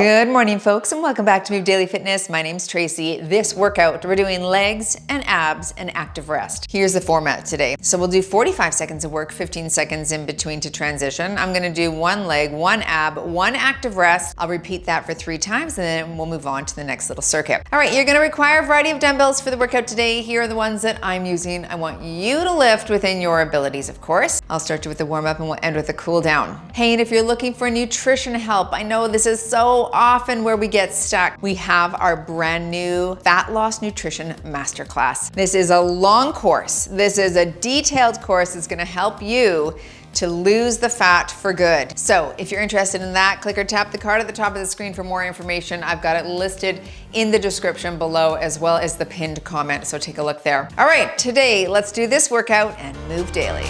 Good morning, folks, and welcome back to Move Daily Fitness. My name's Tracy. This workout, we're doing legs and abs and active rest. Here's the format today. So we'll do 45 seconds of work, 15 seconds in between to transition. I'm gonna do one leg, one ab, one active rest. I'll repeat that for 3 times and then we'll move on to the next little circuit. All right, you're gonna require a variety of dumbbells for the workout today. Here are the ones that I'm using. I want you to lift within your abilities, of course. I'll start you with the warm up and we'll end with a cool down. Hey, and if you're looking for nutrition help, I know this is so often where we get stuck. We have our brand new Fat Loss Nutrition Masterclass. This is a long course. This is a detailed course that's gonna help you to lose the fat for good. So if you're interested in that, click or tap the card at the top of the screen for more information. I've got it listed in the description below as well as the pinned comment, so take a look there. All right, today let's do this workout and move daily.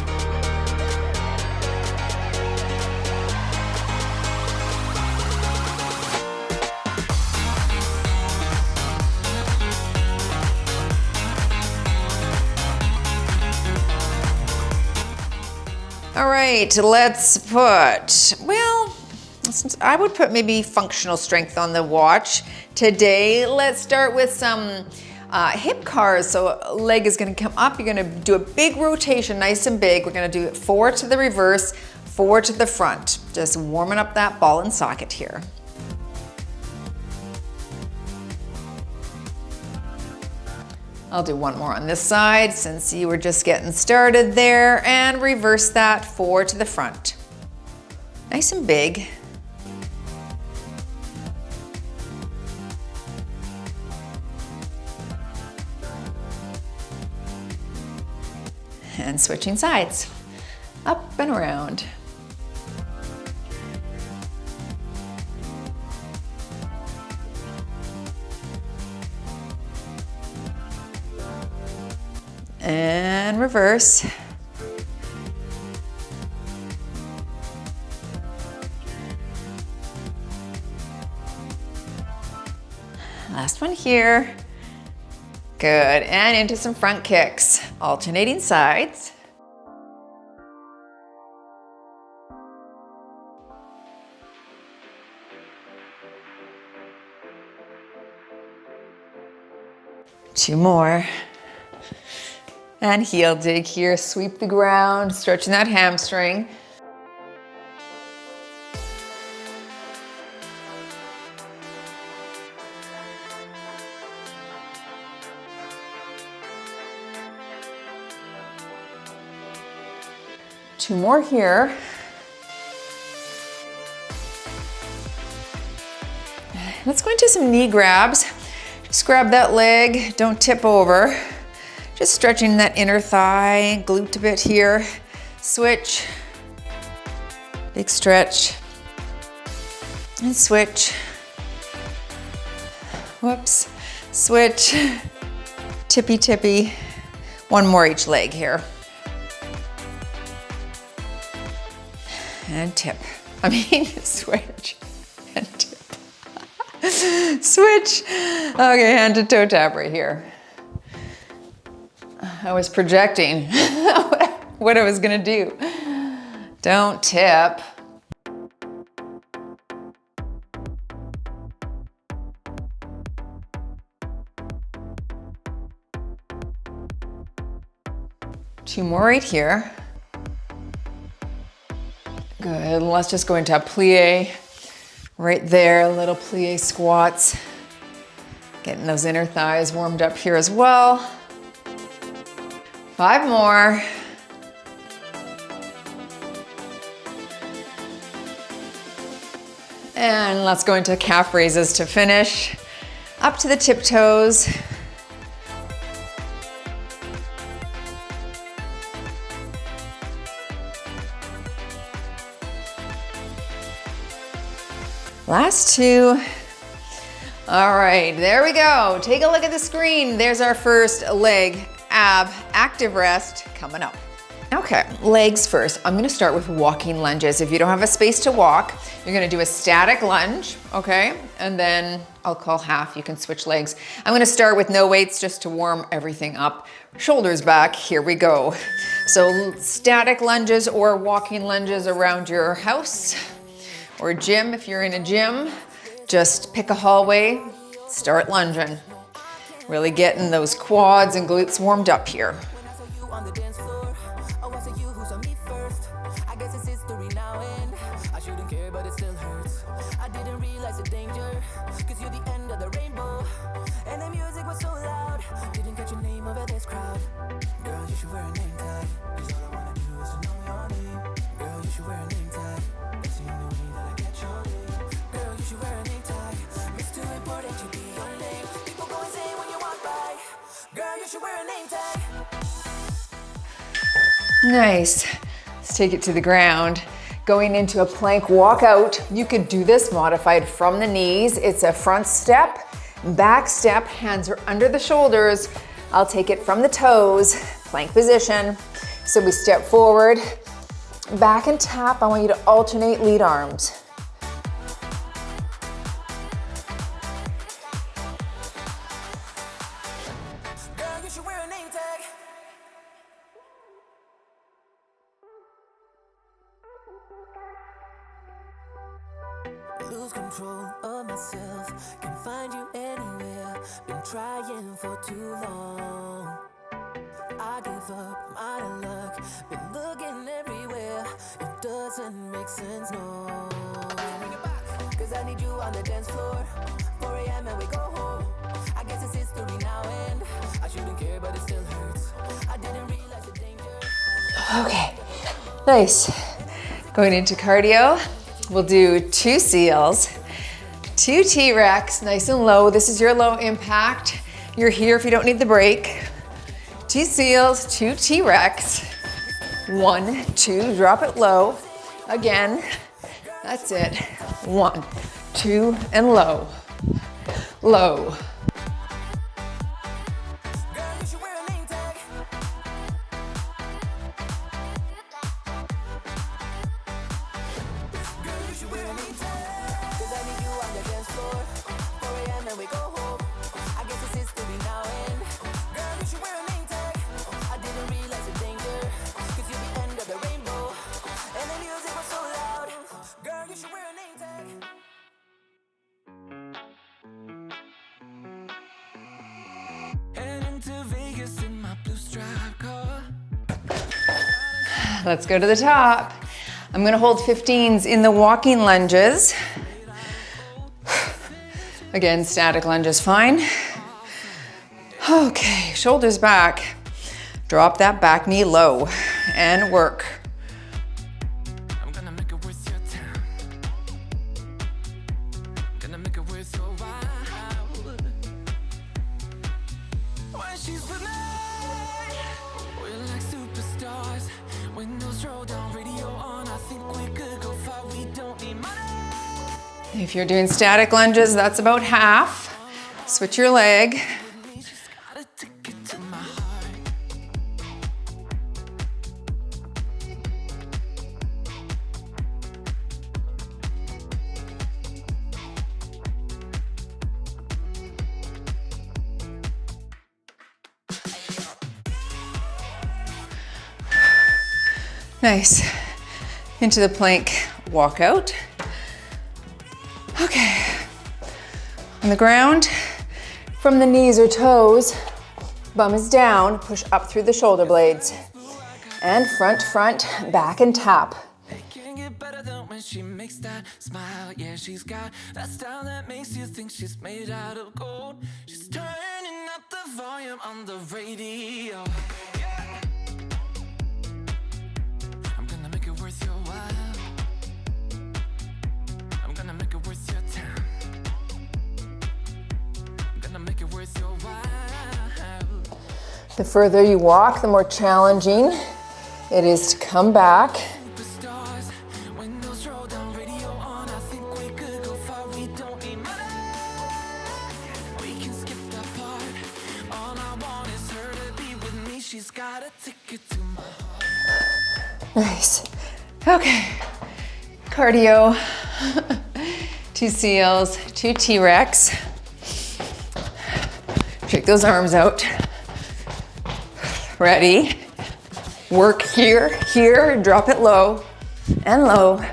All right, let's put, well, I would put maybe functional strength on the watch. Today, let's start with some hip cars. So a leg is gonna come up, you're gonna do a big rotation, nice and big. We're gonna do it 4 to the reverse, 4 to the front. Just warming up that ball and socket here. I'll do one more on this side since you were just getting started there, and reverse that 4 to the front. Nice and big. And switching sides, up and around. And reverse. Last one here. Good, and into some front kicks. Alternating sides. Two more. And heel dig here, sweep the ground, stretching that hamstring. Two more here. Let's go into some knee grabs. Just grab that leg, don't tip over. Just stretching that inner thigh, glute a bit here. Switch, big stretch, and switch. Whoops, switch, tippy tippy. One more each leg here. And tip, switch and tip. Switch, okay, hand to toe tap right here. I was projecting what I was gonna do. Don't tip. Two more right here. Good, let's just go into a plie. Right there, little plie squats. Getting those inner thighs warmed up here as well. 5 more. And let's go into calf raises to finish. Up to the tiptoes. Last 2. All right, there we go. Take a look at the screen. There's our first leg, ab, active rest coming up. Okay, legs first. I'm gonna start with walking lunges. If you don't have a space to walk, you're gonna do a static lunge, okay? And then I'll call half, you can switch legs. I'm gonna start with no weights just to warm everything up. Shoulders back, here we go. So static lunges or walking lunges around your house or gym if you're in a gym. Just pick a hallway, start lunging. Really getting those quads and glutes warmed up here. Nice. Let's take it to the ground. Going into a plank walkout. You could do this modified from the knees. It's a front step, back step, hands are under the shoulders. I'll take it from the toes, plank position. So we step forward, back and tap. I want you to alternate lead arms. Lose control of myself, can find you anywhere. Been trying for too long. I give up, I'm out of luck. Been looking everywhere, it doesn't make sense, no. Cause I need you on the dance floor. 4 a.m. and we go home. I guess it's history now and I shouldn't care, but it still hurts. I didn't realize the danger. Okay, nice. Going into cardio. We'll do 2 seals, 2 T-Rex, nice and low. This is your low impact. You're here if you don't need the break. 2 seals, 2 T-Rex. 1, 2, drop it low. Again, that's it. 1, 2, and low. Low. Let's go to the top. I'm gonna hold 15s in the walking lunges. Again, static lunges, fine. Okay, shoulders back. Drop that back knee low and work. If you're doing static lunges, that's about half. Switch your leg. Nice. Into the plank walkout. Okay. On the ground, from the knees or toes, bum is down, push up through the shoulder blades. And front, back and tap. She makes that smile, yeah, she's got that style that makes you think she's made out of gold. She's turning up the volume on the radio. I'm gonna make it worth your while. I'm gonna make it worth your time. I'm gonna make it worth your while. The further you walk, the more challenging it is to come back. Nice. Okay. Cardio. 2 seals, 2 T-Rex. Shake those arms out. Ready. Work here, here, drop it low and low.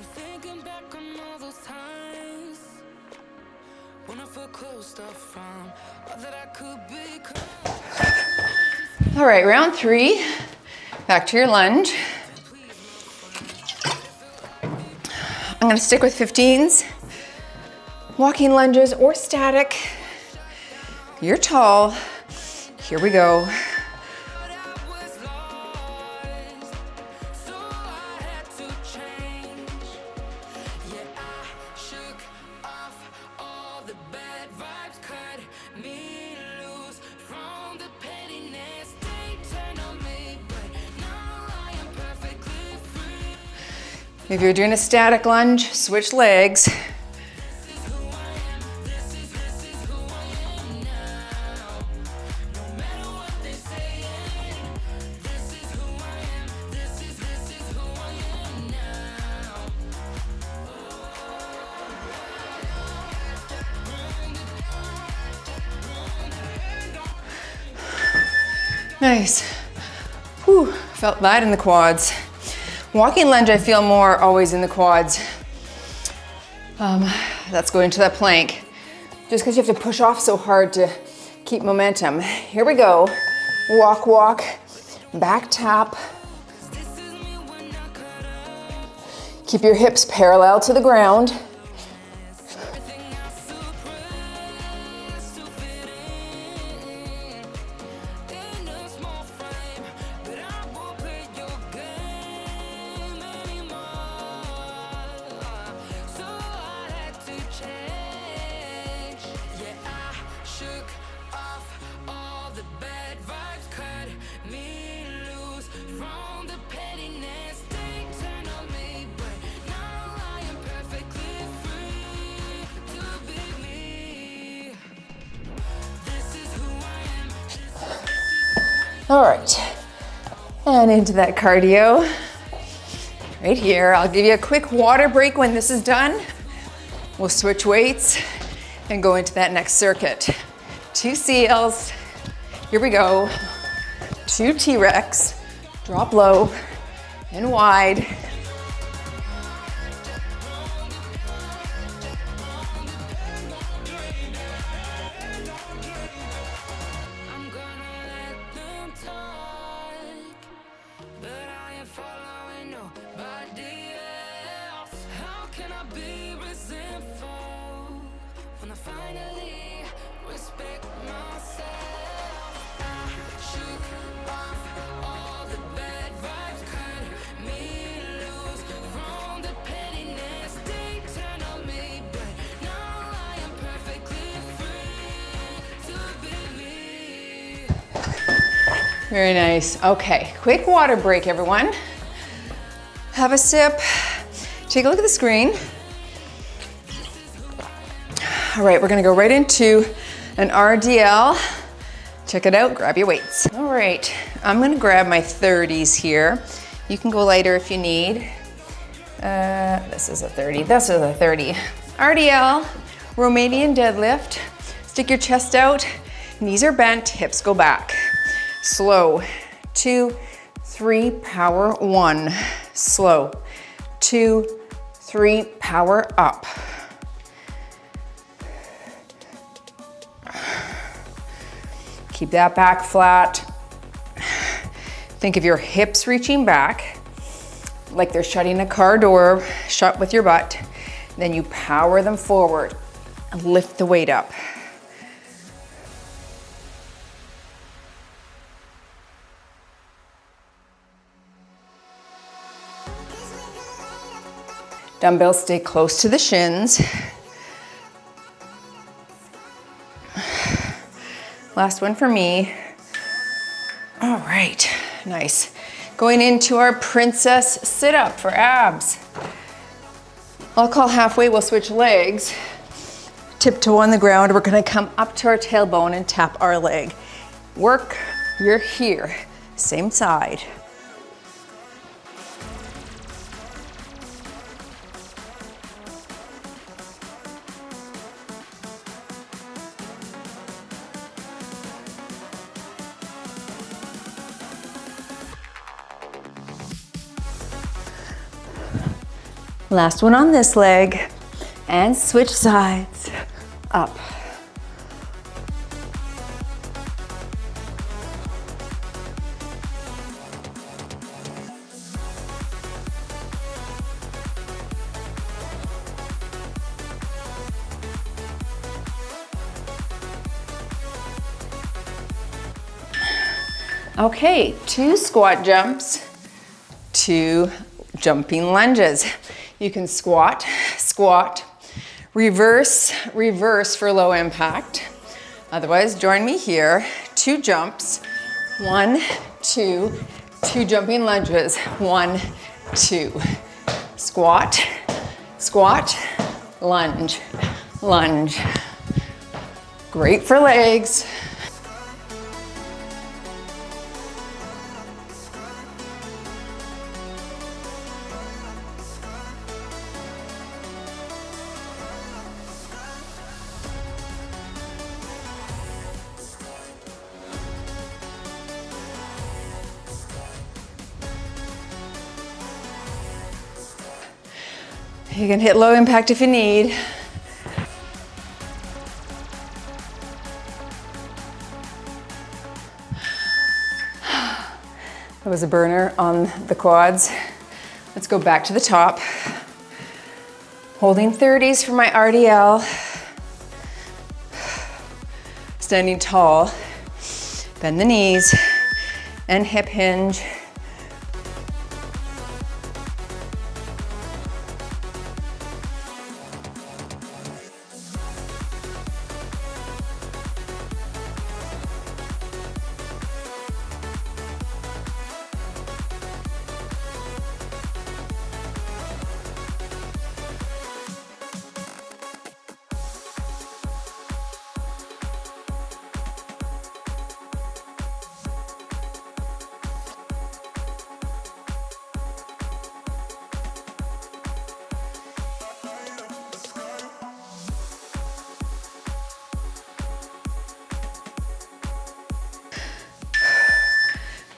thinking back on all those times when I felt closed off from all that I could become. All right, round 3. Back to your lunge. I'm gonna stick with 15s, walking lunges or static. You're tall. Here we go. If you're doing a static lunge, switch legs. Nice. Whew, felt that in the quads. Walking lunge, I feel more always in the quads. That's going to that plank. Just because you have to push off so hard to keep momentum. Here we go. Walk, walk, back tap. Keep your hips parallel to the ground. All right, and into that cardio. Right here, I'll give you a quick water break when this is done. We'll switch weights and go into that next circuit. 2 seals, here we go. 2 T-Rex, drop low and wide. Very nice. Okay, quick water break, everyone. Have a sip. Take a look at the screen. All right, we're gonna go right into an RDL. Check it out, grab your weights. All right, I'm gonna grab my 30s here. You can go lighter if you need. This is a 30, this is a 30. RDL, Romanian deadlift. Stick your chest out, knees are bent, hips go back. Slow, 2, 3, power, 1. Slow, 2, 3, power up. Keep that back flat. Think of your hips reaching back, like they're shutting a car door shut with your butt. Then you power them forward and lift the weight up. Dumbbells stay close to the shins. Last one for me. All right, nice. Going into our princess sit-up for abs. I'll call halfway, we'll switch legs. Tiptoe on the ground, we're gonna come up to our tailbone and tap our leg. Work, you're here, same side. Last one on this leg. And switch sides. Up. Okay, 2 squat jumps, 2 jumping lunges. You can squat, squat, reverse, reverse for low impact. Otherwise, join me here. 2 jumps, 1, 2, 2 jumping lunges, 1, 2. Squat, squat, lunge, lunge. Great for legs. You can hit low impact if you need. That was a burner on the quads. Let's go back to the top. Holding 30s for my RDL. Standing tall. Bend the knees and hip hinge.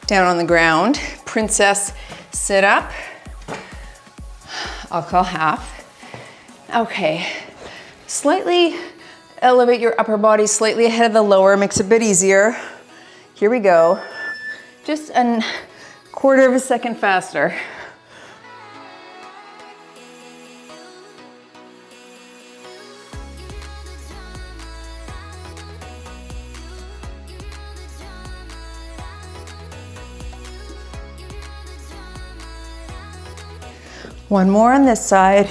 Down on the ground, princess sit up. I'll call half. Okay, slightly elevate your upper body slightly ahead of the lower, makes it a bit easier. Here we go. Just a quarter of a second faster. One more on this side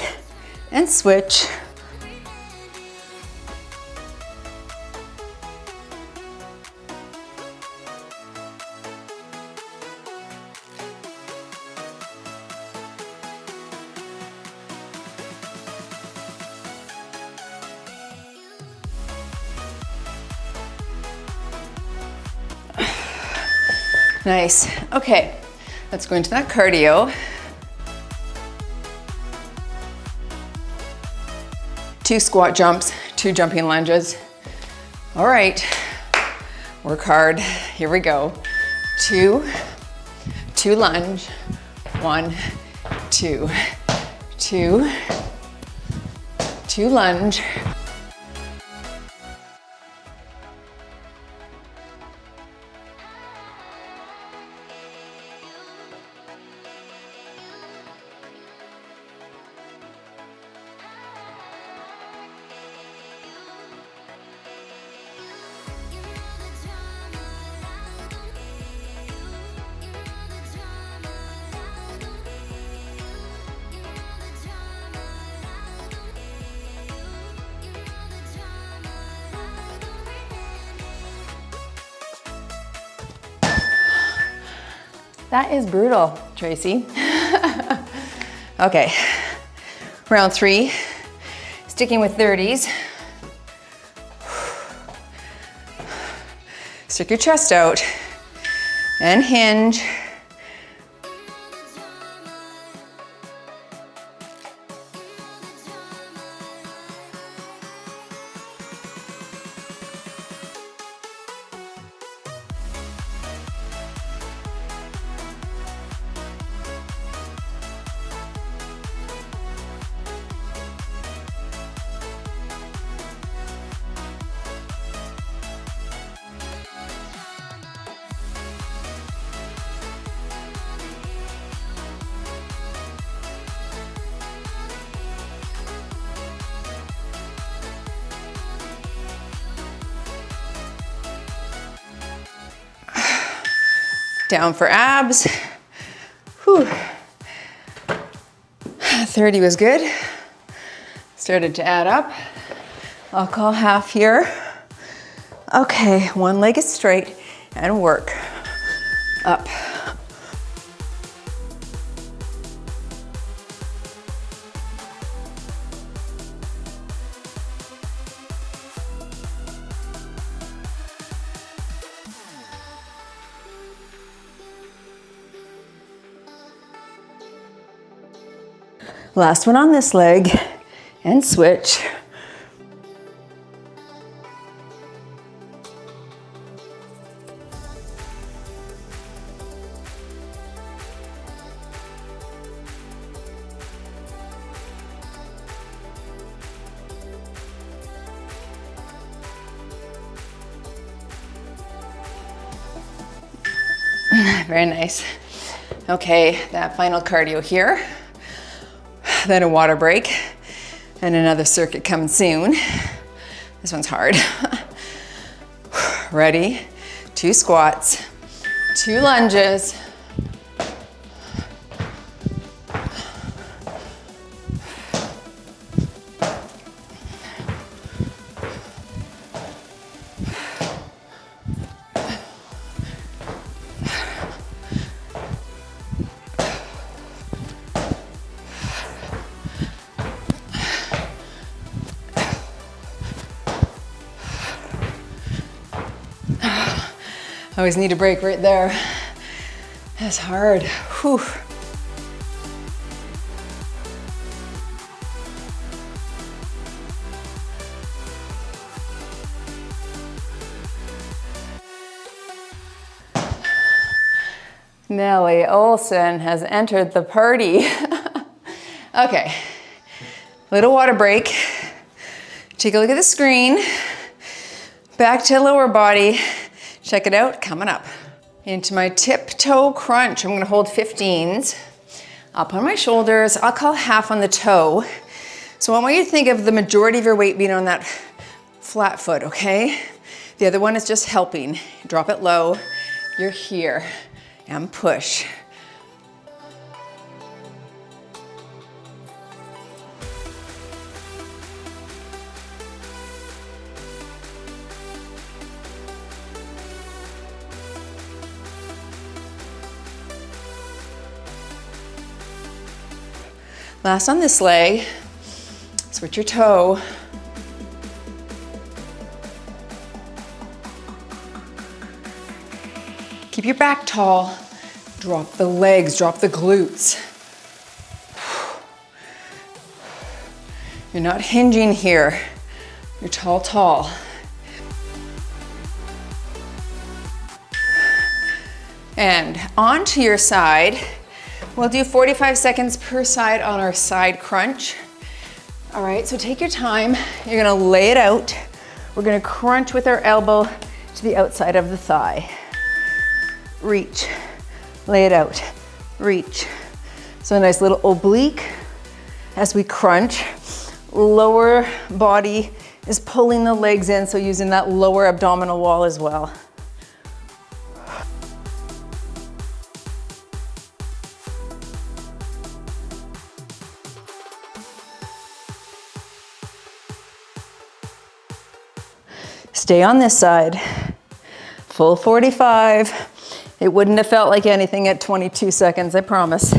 and switch. Nice. Okay, let's go into that cardio. 2 squat jumps, 2 jumping lunges. All right, work hard. Here we go. 2, 2 lunge, 1, 2, 2, 2 lunge. That is brutal, Tracy. Okay, round 3, sticking with 30s. Stick your chest out and hinge. Down for abs. Whew. 30 was good. Started to add up. I'll call half here. Okay, one leg is straight and work. Up. Last one on this leg, and switch. Very nice. Okay, that final cardio here. Then a water break and another circuit coming soon. This one's hard. Ready? 2 squats, 2 lunges. I always need a break right there. That's hard. Whew. Nellie Olson has entered the party. Okay, little water break. Take a look at the screen. Back to lower body. Check it out, coming up. Into my tiptoe crunch. I'm gonna hold 15s. Up on my shoulders, I'll call half on the toe. So I want you to think of the majority of your weight being on that flat foot, okay? The other one is just helping. Drop it low, you're here, and push. Last on this leg, switch your toe. Keep your back tall. Drop the legs, drop the glutes. You're not hinging here. You're tall, tall. And onto your side. We'll do 45 seconds per side on our side crunch. All right, so take your time. You're gonna lay it out. We're gonna crunch with our elbow to the outside of the thigh. Reach, lay it out, reach. So a nice little oblique as we crunch. Lower body is pulling the legs in, so using that lower abdominal wall as well. Stay on this side, full 45. It wouldn't have felt like anything at 22 seconds, I promise.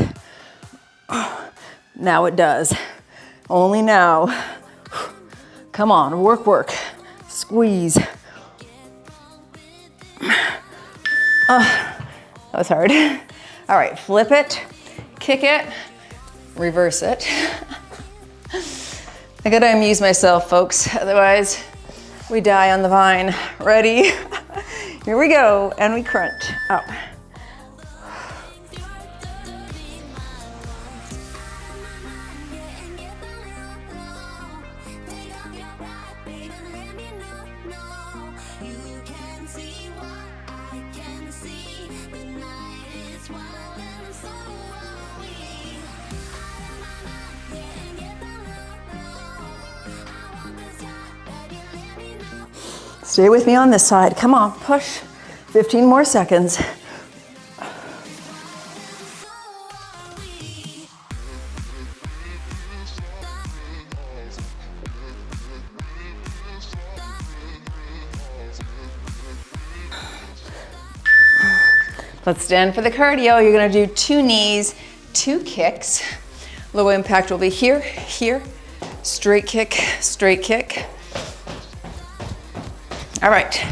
Now it does, only now. Come on, work, work, squeeze. That was hard. All right, flip it, kick it, reverse it. I gotta amuse myself, folks, otherwise we die on the vine. Ready? Here we go, and we crunch up. Stay with me on this side. Come on, push. 15 more seconds. Let's stand for the cardio. You're gonna do 2 knees, 2 kicks. Low impact will be here, here, straight kick, straight kick. All right,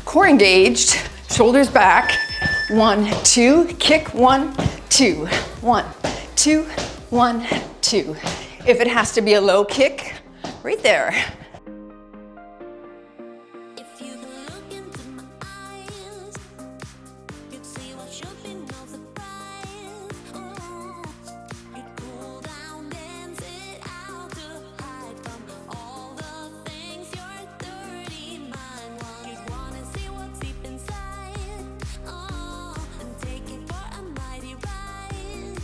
core engaged, shoulders back. 1, 2, kick, 1, 2, 1, 2, 1, 2. If it has to be a low kick, right there. If you could look into my eyes, you'd see what should be no surprise. You'd cool down, dance it out to hide from all the things your dirty mind wants. You'd wanna see what's deep inside, and take it for a mighty ride.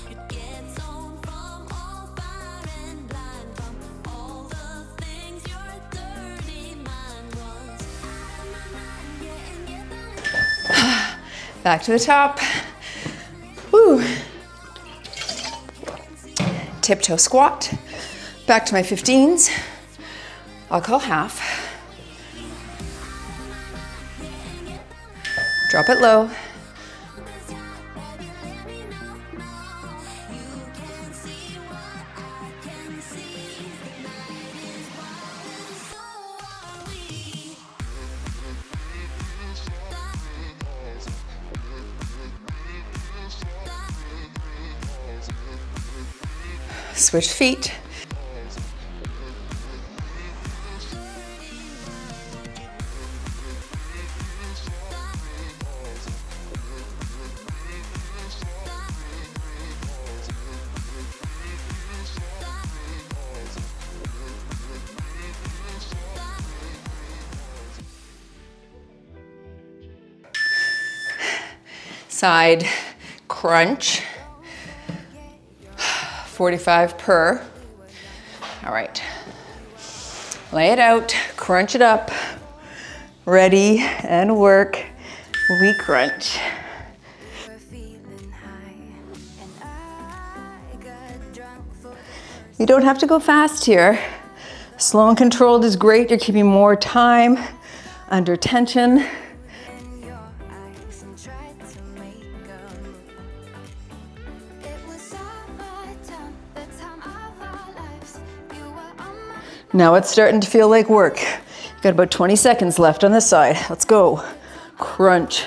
You'd get zoned from all fire and blind from all the things your dirty mind wants. Out of my mind, getting done. Back to the top. Woo. Tiptoe squat. Back to my 15s. I'll call half. Drop it low. Switch feet. Side crunch. 45 per. All right. Lay it out, crunch it up. Ready and work. We crunch. We're feeling high, and I got drunk for You don't have to go fast here. Slow and controlled is great. You're keeping more time under tension. in your eyes and tried to make a move. It was summertime, the time of our lives. You were on my Now it's starting to feel like work. You've got about 20 seconds left on this side. Let's go. Crunch.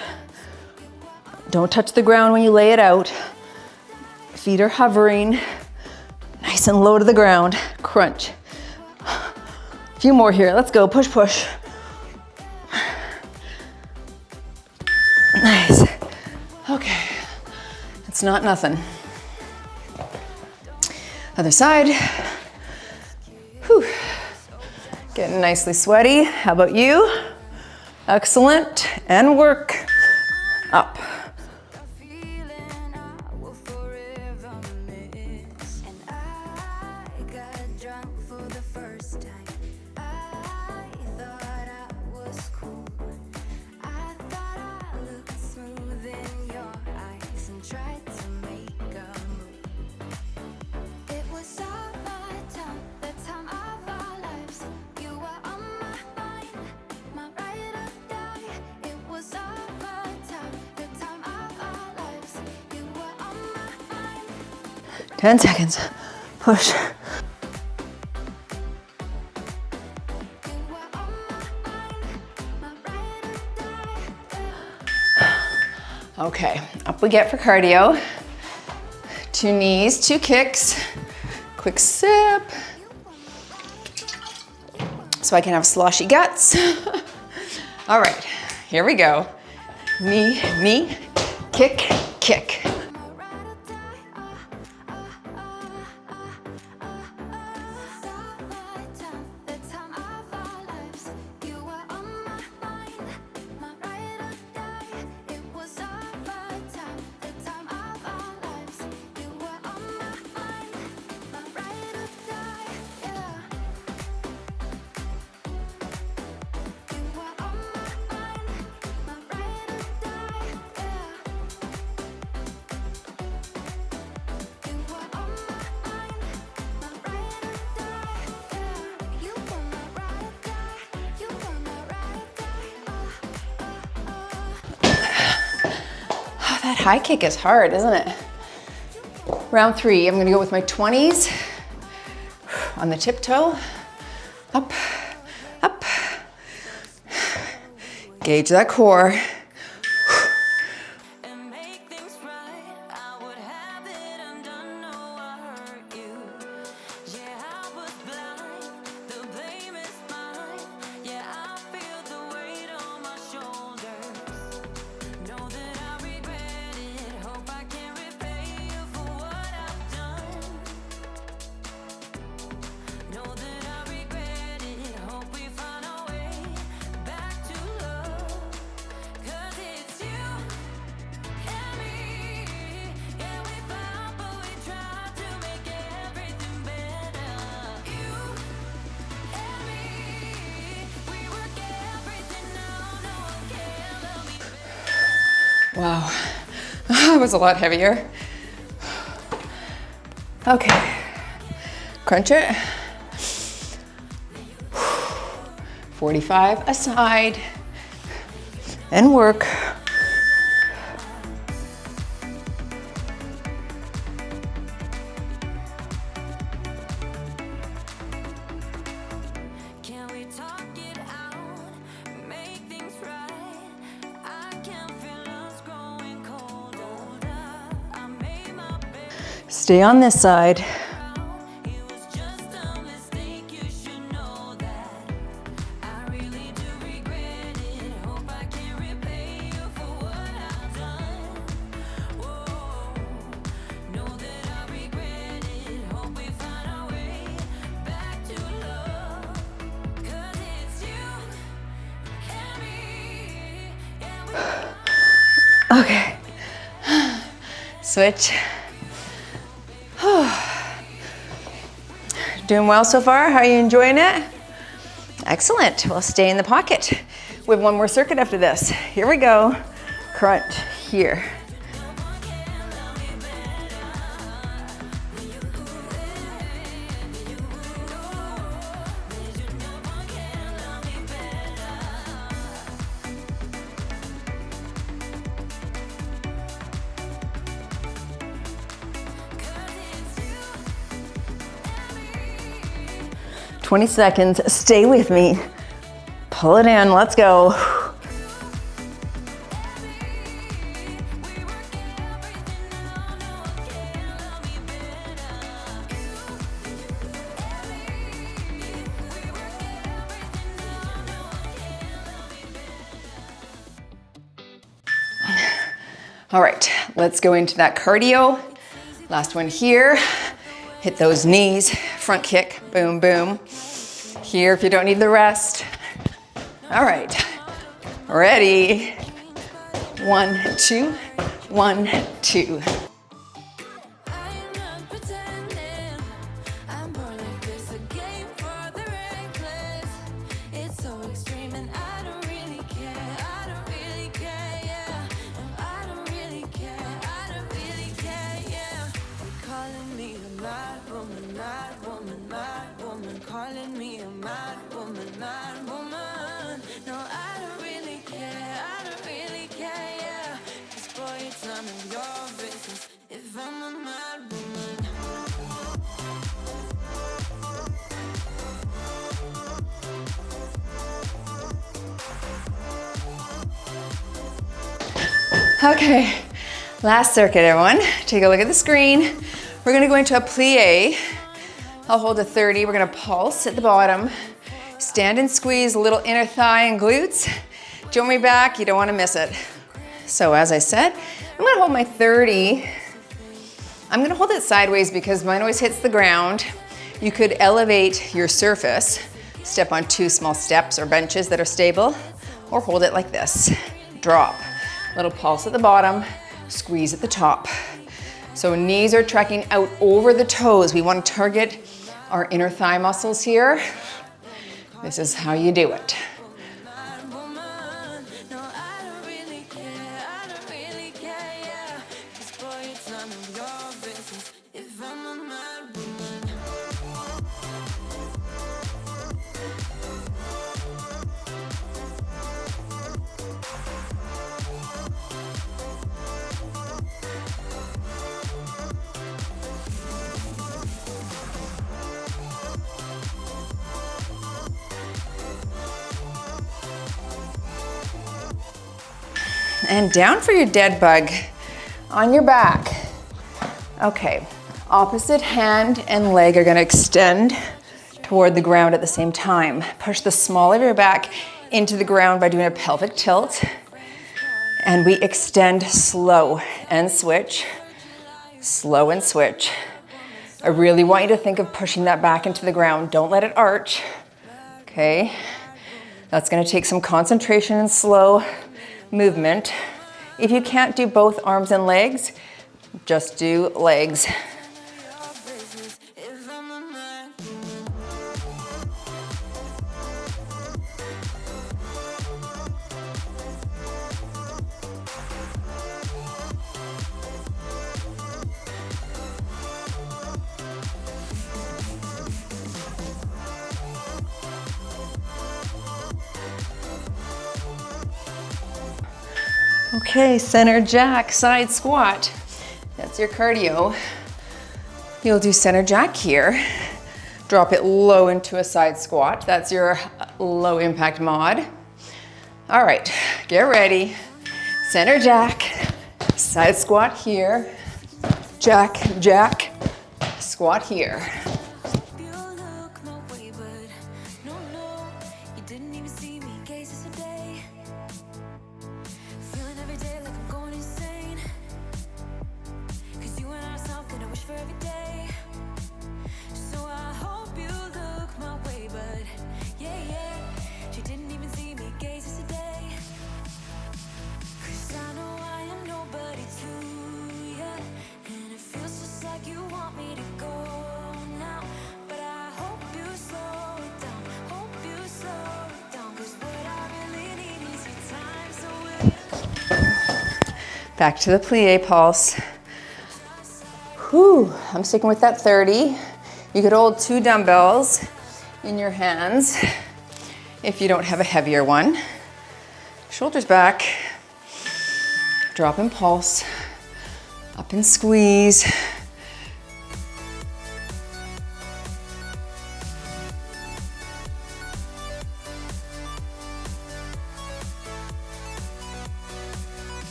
Don't touch the ground when you lay it out. Feet are hovering. Nice and low to the ground. Crunch. A few more here. Let's go. Push, push. Nice. Okay. It's not nothing. Other side. Whew. Getting nicely sweaty. How about you? Excellent. And work. Up. feeling I will forever miss. And I got drunk for the first time. I thought I was cool. I thought I looked smooth in your eyes and tried to make a move. It was summertime, the time of our lives. You were on my mind, my ride or die. It was summertime, the time of our lives. You were on my mind. 10 seconds. Push. You were on my mind, my ride or die. Okay, up we get for cardio. 2 knees, 2 kicks. Quick sip. So I can have sloshy guts. All right, here we go. Knee, knee, kick, kick. My ride or die. Summertime, the time of our lives. You were on my mind, my ride or die. It was summertime, the time of our lives. You were on my mind, my ride or die. Yeah. You were on my mind, my ride or die. Yeah. That high kick is hard, isn't it? Round 3, I'm gonna go with my 20s on the tiptoe. Up, up. Gauge that core. Wow, that was a lot heavier. Okay, crunch it. 45 aside and work. Stay on this side. Okay, switch. Doing well so far? How are you enjoying it? Excellent. We'll stay in the pocket. We have one more circuit after this. Here we go. Crunch here. "20 seconds, stay with me. Pull it in, let's go." All right, let's go into that cardio. Last one here. Hit those knees, front kick, boom, boom. Here if you don't need the rest. All right, ready. 1, 2, 1, 2. Okay, last circuit, everyone. Take a look at the screen. We're gonna go into a plie. I'll hold a 30. We're gonna pulse at the bottom. Stand and squeeze a little inner thigh and glutes. Join me back, you don't wanna miss it. So as I said, I'm gonna hold my 30. I'm gonna hold it sideways because mine always hits the ground. You could elevate your surface, step on 2 small steps or benches that are stable, or hold it like this. Drop. Little pulse at the bottom, squeeze at the top. So knees are trekking out over the toes. We want to target our inner thigh muscles here. This is how you do it. And down for your dead bug on your back. Okay, opposite hand and leg are gonna extend toward the ground at the same time. Push the small of your back into the ground by doing a pelvic tilt. And we extend slow and switch, slow and switch. I really want you to think of pushing that back into the ground. Don't let it arch, okay? That's gonna take some concentration and slow movement. If you can't do both arms and legs, just do legs. Okay, center jack, side squat. That's your cardio. You'll do center jack here. Drop it low into a side squat. That's your low impact mod. All right, get ready. Center jack, side squat here. Jack, jack, squat here. Back to the plie pulse. Whew, I'm sticking with that 30. You could hold 2 dumbbells in your hands if you don't have a heavier one. Shoulders back, drop and pulse, up and squeeze.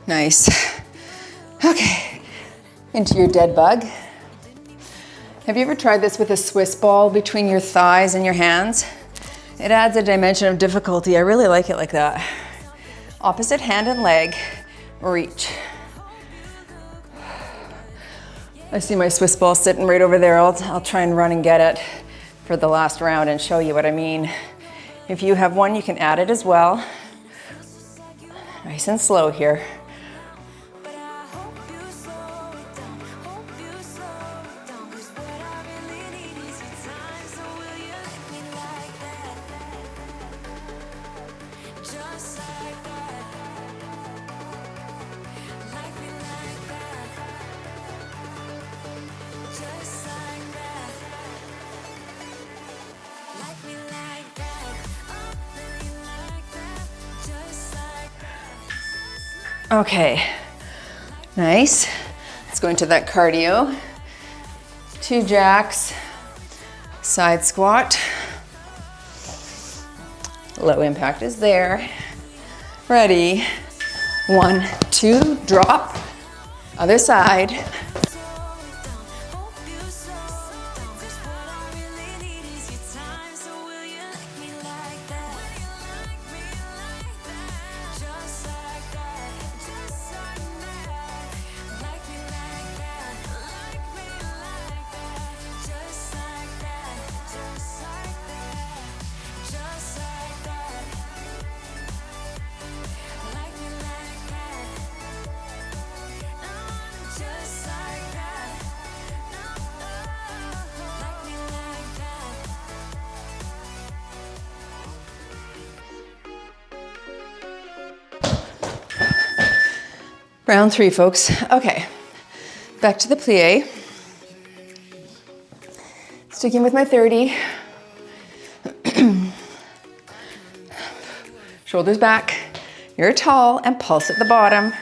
Nice. Okay, into your dead bug. Have you ever tried this with a Swiss ball between your thighs and your hands? It adds a dimension of difficulty. I really like it like that. Opposite hand and leg, reach. I see my Swiss ball sitting right over there. I'll try and run and get it for the last round and show you what I mean. If you have one, you can add it as well. Nice and slow here. Okay, nice. Let's go into that cardio. 2 jacks, side squat. Low impact is there. Ready, 1, 2, drop. Other side. Just like Round 3, folks. Okay, back to the plie. Sticking with my 30. Shoulders back. You're tall and pulse at the bottom.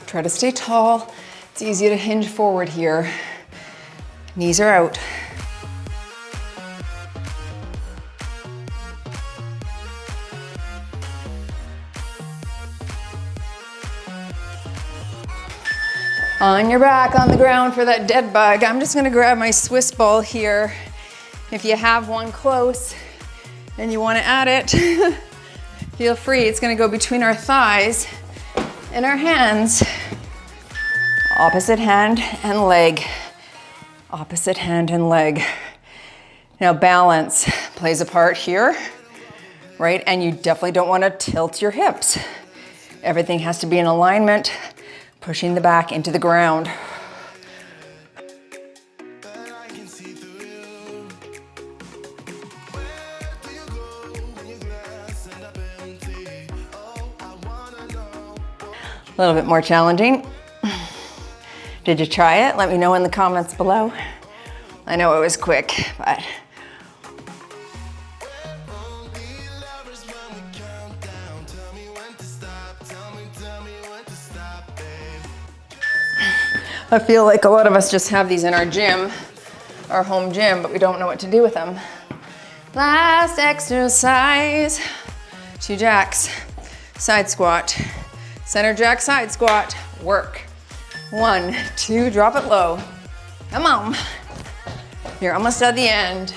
Try to stay tall. It's easy to hinge forward here. Knees are out. On your back, on the ground for that dead bug. I'm just gonna grab my Swiss ball here. If you have one close and you wanna add it, feel free. It's gonna go between our thighs and our hands. Opposite hand and leg. Opposite hand and leg. Now balance plays a part here, right? And you definitely don't want to tilt your hips. Everything has to be in alignment, pushing the back into the ground. A little bit more challenging. Did you try it? Let me know in the comments below. I know it was quick, but. I feel like a lot of us just have these in our gym, our home gym, but we don't know what to do with them. Last exercise. 2 jacks, side squat, center jack, side squat, work. 1, 2, drop it low. Come on. You're almost at the end.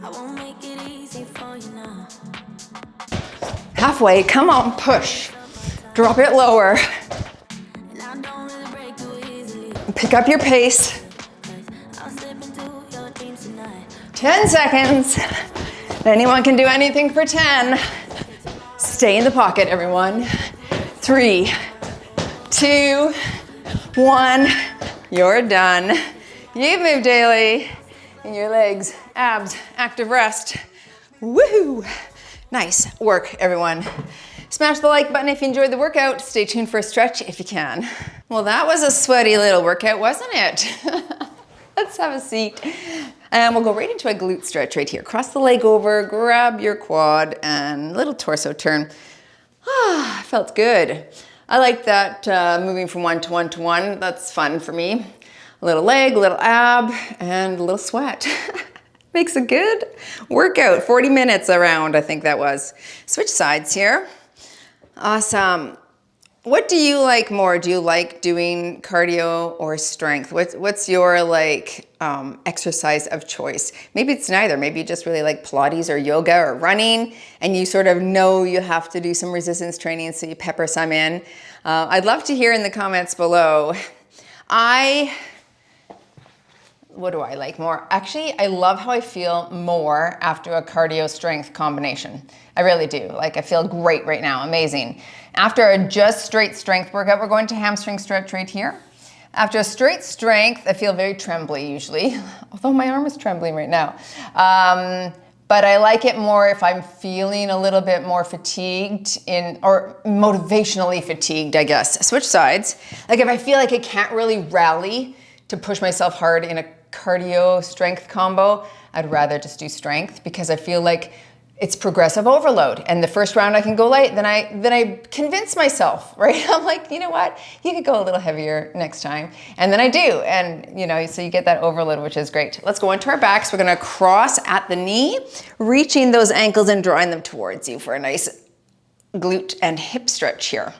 I won't make it easy for you now. Halfway, come on, push. Drop it lower. Pick up your pace. 10 seconds. Anyone can do anything for 10. Stay in the pocket, everyone. 3, 2, 1. You're done. You've moved daily in your legs, abs, active rest. Woohoo! Nice work, everyone. Smash the like button if you enjoyed the workout. Stay tuned for a stretch if you can. Well, that was a sweaty little workout, wasn't it? Let's have a seat. And we'll go right into a glute stretch right here. Cross the leg over, grab your quad, and little torso turn. Felt good. I like that moving from 1 to 1 to 1. That's fun for me. A little leg, a little ab, and a little sweat. Makes a good workout. 40 minutes around, I think that was. Switch sides here. Awesome. What do you like more? Do you like doing cardio or strength? What's your exercise of choice? Maybe it's neither. Maybe you just really like Pilates or yoga or running, and you sort of know you have to do some resistance training, so you pepper some in. I'd love to hear in the comments below. What do I like more? Actually, I love how I feel more after a cardio strength combination. I really do. Like, I feel great right now, amazing. After a just straight strength workout, we're going to hamstring stretch right here. After a straight strength, I feel very trembly usually, although my arm is trembling right now. But I like it more if I'm feeling a little bit more fatigued or motivationally fatigued, I guess. Switch sides. Like if I feel like I can't really rally to push myself hard in a cardio strength combo, I'd rather just do strength because I feel like it's progressive overload. And the first round I can go light, then I convince myself, right? I'm like, you know what? You could go a little heavier next time. And then I do. And so you get that overload, which is great. Let's go into our backs. We're gonna cross at the knee, reaching those ankles and drawing them towards you for a nice glute and hip stretch here.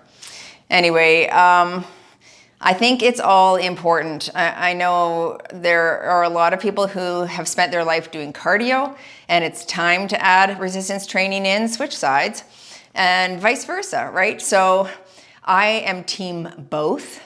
Anyway, I think it's all important. I know there are a lot of people who have spent their life doing cardio, and it's time to add resistance training in, switch sides, and vice versa, right? So I am team both,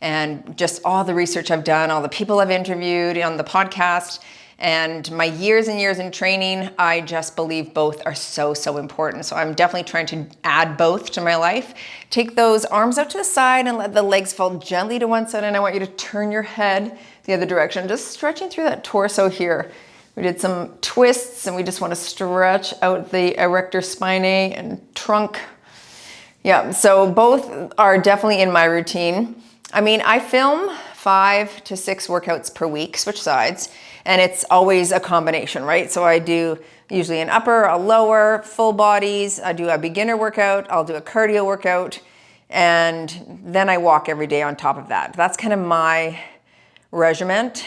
and just all the research I've done, all the people I've interviewed on the podcast, and my years and years in training, I just believe both are so, so important. So I'm definitely trying to add both to my life. Take those arms out to the side and let the legs fall gently to one side. And I want you to turn your head the other direction, just stretching through that torso here. We did some twists and we just want to stretch out the erector spinae and trunk. Yeah, so both are definitely in my routine. I mean, I film 5 to 6 workouts per week, switch sides, and it's always a combination, right? So I do usually an upper, a lower, full bodies. I do a beginner workout, I'll do a cardio workout, and then I walk every day on top of that. That's kind of my regiment,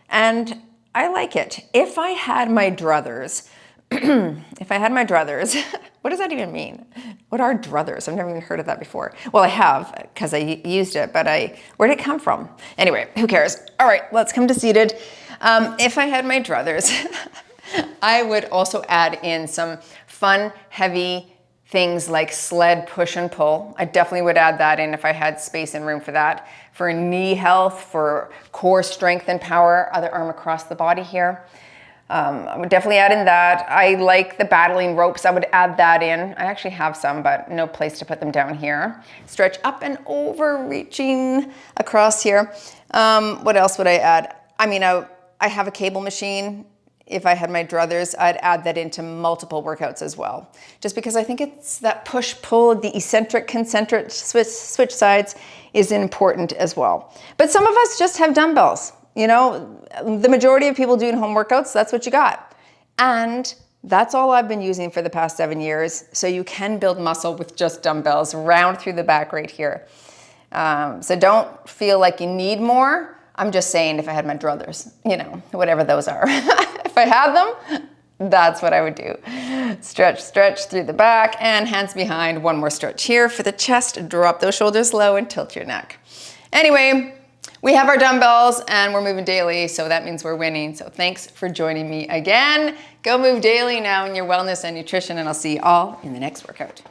and I like it. If I had my druthers, what does that even mean? What are druthers? I've never even heard of that before. Well, I have, because I used it, but where'd it come from? Anyway, who cares? All right, let's come to seated. If I had my druthers, I would also add in some fun, heavy things like sled push and pull. I definitely would add that in if I had space and room for that. For knee health, for core strength and power, other arm across the body here. I would definitely add in that. I like the battling ropes. I would add that in. I actually have some, but no place to put them down here. Stretch up and over, reaching across here. What else would I add? I mean, I have a cable machine. If I had my druthers, I'd add that into multiple workouts as well. Just because I think it's that push-pull, the eccentric, concentric switch sides is important as well. But some of us just have dumbbells. You know, the majority of people doing home workouts, that's what you got. And that's all I've been using for the past 7 years. So you can build muscle with just dumbbells, round through the back right here. So don't feel like you need more. I'm just saying if I had my druthers, you know, whatever those are. If I had them, that's what I would do. Stretch, stretch through the back and hands behind. One more stretch here for the chest. Drop those shoulders low and tilt your neck. Anyway, we have our dumbbells and we're moving daily, so that means we're winning. So thanks for joining me again. Go move daily now in your wellness and nutrition, and I'll see you all in the next workout.